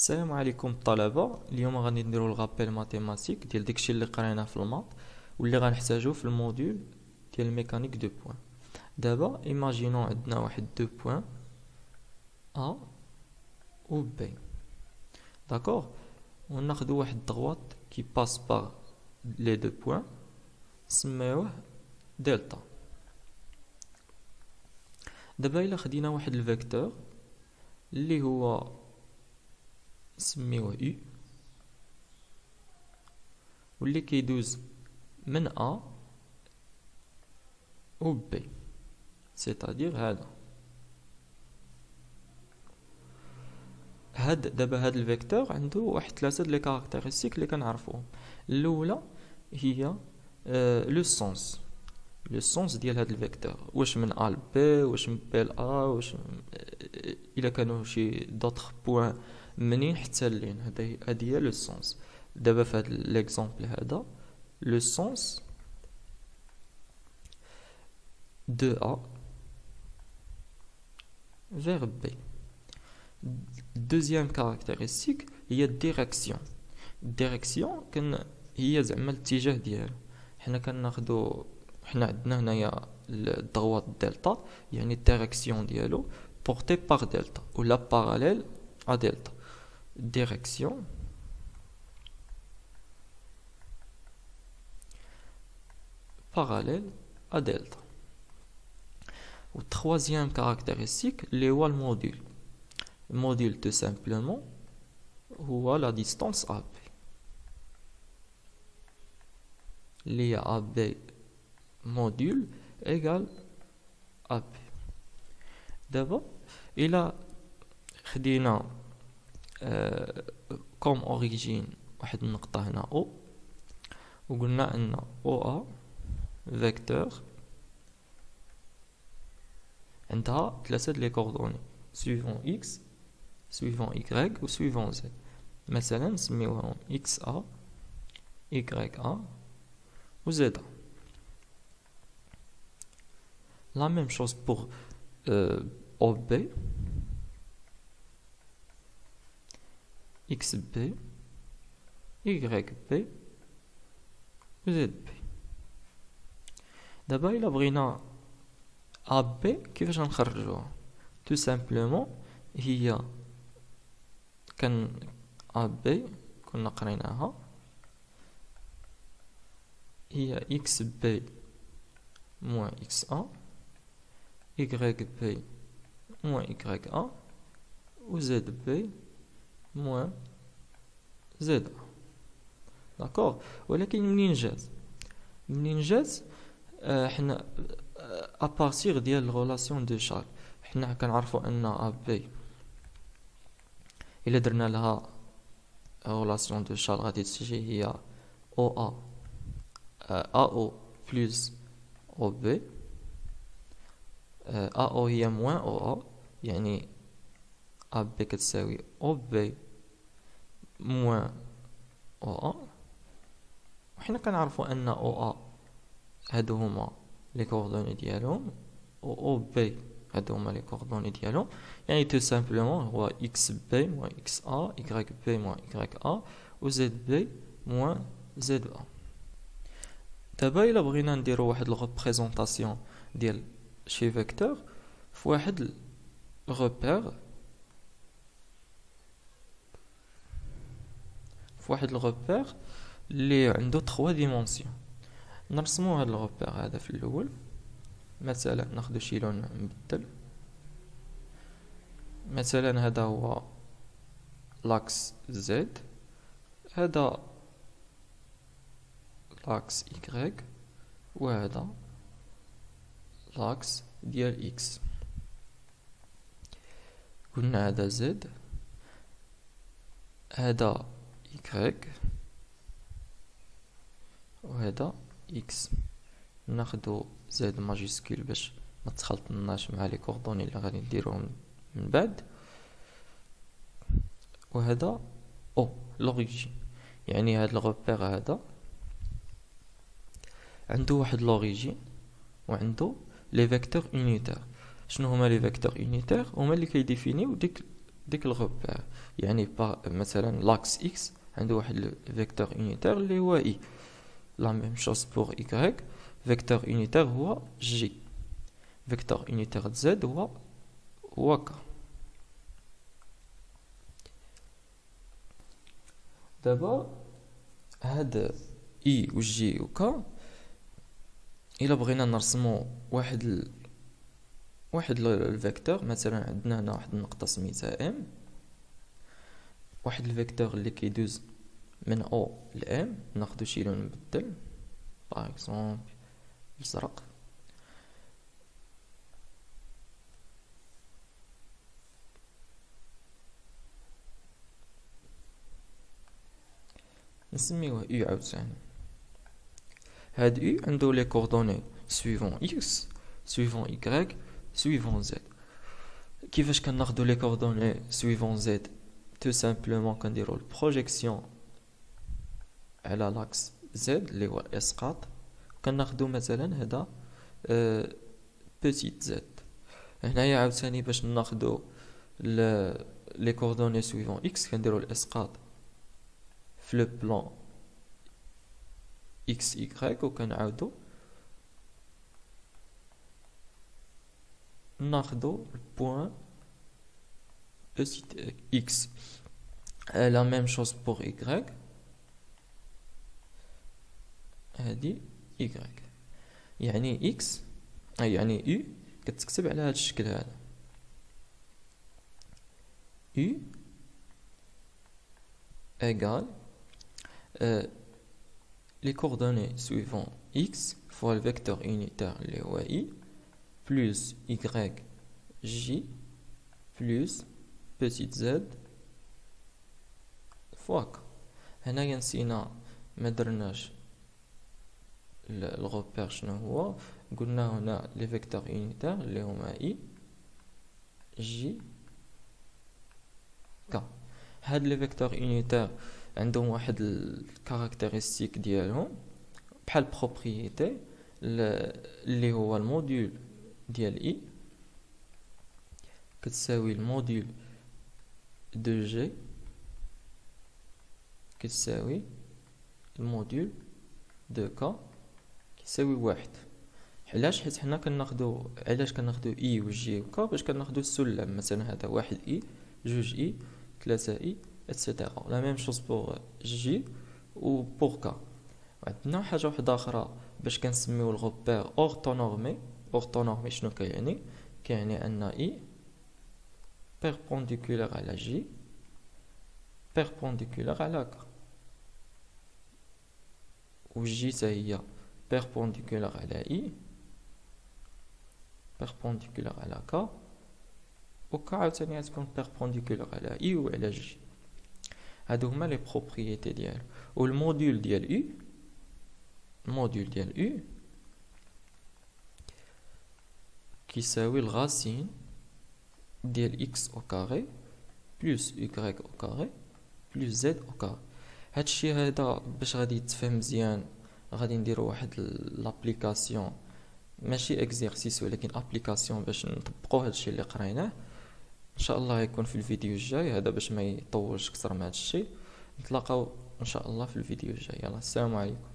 السلام عليكم الطلبة. اليوم غادي نديرو الغابيل ماتيماتيك ديال داكشي اللي قرينا في الماط واللي غنحتاجوه في الموديول ديال الميكانيك دو بوين. دابا ايماجينو عندنا واحد دو بوين ا و بي، داكوغ، وناخدو واحد الضغوات كي باس باغ لي دو بوين نسميوه دلتا. دابا الا خدينا واحد الفيكتور اللي هو نسميوه U واللي كيدوز من A و B، سيتادير دابا هاد الفيكتور عنده واحد 3 لي كاركتيرستيك اللي كنعرفوهم. الاولى هي لو سونس ديال هاد الفيكتور، واش من A ل B، واش من B ل A، واش الا كانوا شي دوطخ بوين منين حتى لين. هادي هي لو سونس. دابا في هاد ليكزامبل هذا لو سونس دو A vers B. Deuxième caractéristique هي الديريكسيون. الديريكسيون هي زعما الاتجاه ديالو. حنا عندنا هنايا الضغوات دلتا، يعني الديريكسيون ديالو porté par delta ou la parallèle à delta. Direction parallèle à delta. Ou troisième caractéristique, le module. Le module tout simplement ou la distance AB. AB module égale AB. D'abord, il a خدينا comme origine واحد النقطة هنا O، وقلنا أن OA vecteur عندها 3 لي كوردوني suivant X suivant Y و suivant Z. مثلا نسميوهم XA YA و ZA. La même chose pour OB XB YB و ZB. دابا إلا بغينا AB كيفاش غنخرجوها؟ تو سامبلومون هي كان AB كنا قريناها هي XB moins XA YB moins YA و ZB moins ZA. داكوغ، ولكن منين جات حنا ابارتيغ ديال الغولاسيون دو شارل حنا كنعرفوا ان AB الا درنا لها غولاسيون دو شارل غادي تجي هي OA AO بلس OB. AO هي موان OA، يعني AB كتساوي OB موان OA. وحنا كنعرفوا ان OA هادو هما لي كوردوني ديالهم و OB هادو هما لي كوردوني ديالهم، يعني تو سامبلومون هو XB موان XA YB موان YA و ZB موان ZA. دابا الا بغينا نديرو واحد الريبريزونطاسيون ديال شي فيكتور في واحد الروبير اللي عنده 3 ديمونسيون. نرسمو هاد الروبير هذا في الاول. مثلا ناخدو شي لون مبدل. مثلا هذا هو لاكس زد، هذا لاكس Y، وهذا لاكس ديال إكس. قلنا هذا زد، هذا Y، وهذا إكس. ناخدو زد ماجيسكول باش ما تخلطناش مع لي كوردوني اللي غادي نديروهم من بعد. وهذا او لوريجين، يعني هاد الغوبير هذا عنده واحد لوريجين وعنده لي فيكتور يونيتير. شنو هما لي فيكتور يونيتير؟ هما اللي كيديفينيو ديك الغوبير. يعني مثلا لاكس اكس عنده واحد الفيكتور يونيتير اللي هو اي. لا ميم شوز بور y. فيكتور يونيتير هو جي. فيكتور يونيتير زد هو ك. دابا هاد اي و جي و ك الا بغينا نرسمو واحد الفيكتور، مثلا عندنا هنا واحد النقطة سميتها ام، واحد الفيكتور اللي كيدوز من او ل ام، ناخدو شي لون نبدل باغ اكزومبل الزرق. نسميوه u عاوتاني. هاد u عنده لي كوردوني سويفون x سويفون y سويفون z. كيفاش كناخدو لي كوردوني سويفون z؟ تو سامبلومون كنديرو البروجيكسيون على لاكس z اللي هو اسقاط، كناخدو مثلا هذا بوتيت z. هنايا عاوتاني باش ناخدو لي كوردوني سويفون x كنديرو الاسقاط في لو بلان اكس y، وكنعاودو ناخدو البوان بوتيت x. لا ميم شوز بور y، هادي y. يعني x يعني u كتكتب على هذا الشكل هذا u égale les coordonnées suivant x fois le vecteur unitaire اللي هو i plus y j plus petit z fois k. هنايا نسينا ما درناش الغوبير شنو هو. قلنا هنا لي فيكتور يونيتير اللي هما i j k. هاد لي فيكتور يونيتير عندهم واحد الكاركتيرستيك ديالهم بحال بروبريتي اللي هو الموديول ديال اي كتساوي الموديول دو جي كتساوي الموديول دو كا كيساوي واحد. علاش؟ حيت حنا كناخدو اي و جي و كا باش كناخدو السلم، مثلا هذا واحد اي، جوج اي، ثلاثة اي اتسيتيرا. لا ميم شوز بور جي و بور كا. عندنا حاجه واحده اخرى باش كنسميو الغوبير اورتونورمي. اورتونورمي شنو كيعني؟ كيعني ان اي بيربونديكولار على جي بيربونديكولار على كا، و جي حتى هي بيربونديكولار على اي بيربونديكولار على كا، و كا عاوتاني غتكون بيربونديكولار على اي و على جي. هادو هما لي بروبريتي ديالو. و الموديول ديال u، الموديول ديال u كيساوي الغاسين ديال x او كاري بلس y او كاري بلس z او كاري. هادشي هذا باش غادي يتفهم مزيان غادي نديرو واحد لابليكاسيون، ماشي اكزيرسيس ولكن ابليكاسيون باش نطبقو هادشي اللي قريناه. ان شاء الله يكون في الفيديو الجاي هذا باش ما يطولش اكثر من هادشي. نتلاقاو ان شاء الله في الفيديو الجاي. يلا السلام عليكم.